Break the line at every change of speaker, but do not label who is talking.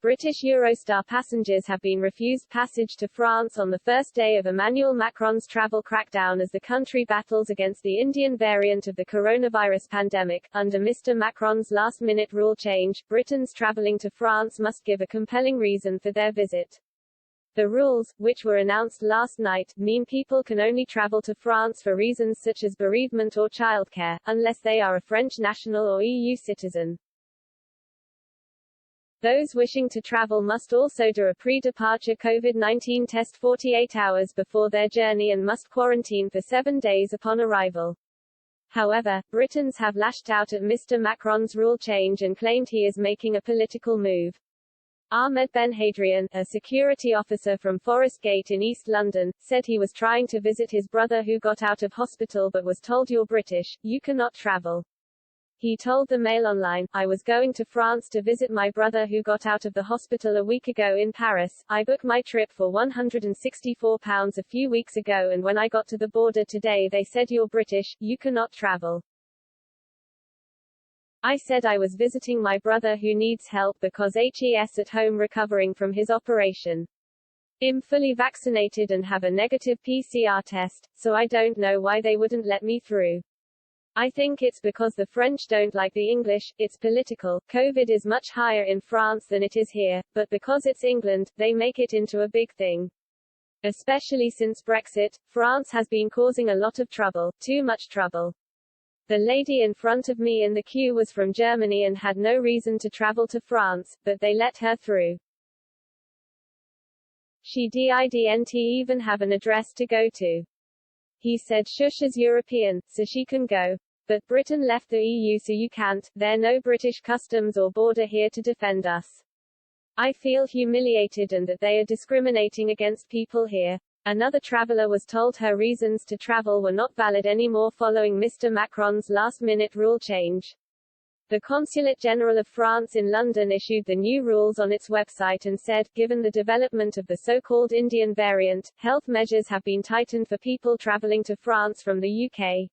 British Eurostar passengers have been refused passage to France on the first day of Emmanuel Macron's travel crackdown as the country battles against the Indian variant of the coronavirus pandemic. Under Mr. Macron's last-minute rule change, Britons travelling to France must give a compelling reason for their visit. The rules, which were announced last night, mean people can only travel to France for reasons such as bereavement or childcare, unless they are a French national or EU citizen. Those wishing to travel must also do a pre-departure COVID-19 test 48 hours before their journey and must quarantine for 7 days upon arrival. However, Britons have lashed out at Mr. Macron's rule change and claimed he is making a political move. Ahmed Benhadrian, a security officer from Forest Gate in East London, said he was trying to visit his brother who got out of hospital but was told "You're British, you cannot travel." He told the Mail Online, "I was going to France to visit my brother who got out of the hospital a week ago in Paris. I booked my trip for £164 a few weeks ago and when I got to the border today they said you're British, you cannot travel. I said I was visiting my brother who needs help because he's at home recovering from his operation. I'm fully vaccinated and have a negative PCR test, so I don't know why they wouldn't let me through. I think it's because the French don't like the English, it's political. COVID is much higher in France than it is here, but because it's England, they make it into a big thing. Especially since Brexit, France has been causing a lot of trouble, too much trouble. The lady in front of me in the queue was from Germany and had no reason to travel to France, but they let her through. She didn't even have an address to go to. He said shush is European, so she can go. But Britain left the EU so you can't, there's no British customs or border here to defend us. I feel humiliated and that they are discriminating against people here. Another traveller was told her reasons to travel were not valid anymore following Mr. Macron's last-minute rule change. The Consulate General of France in London issued the new rules on its website and said, given the development of the so-called Indian variant, health measures have been tightened for people travelling to France from the UK.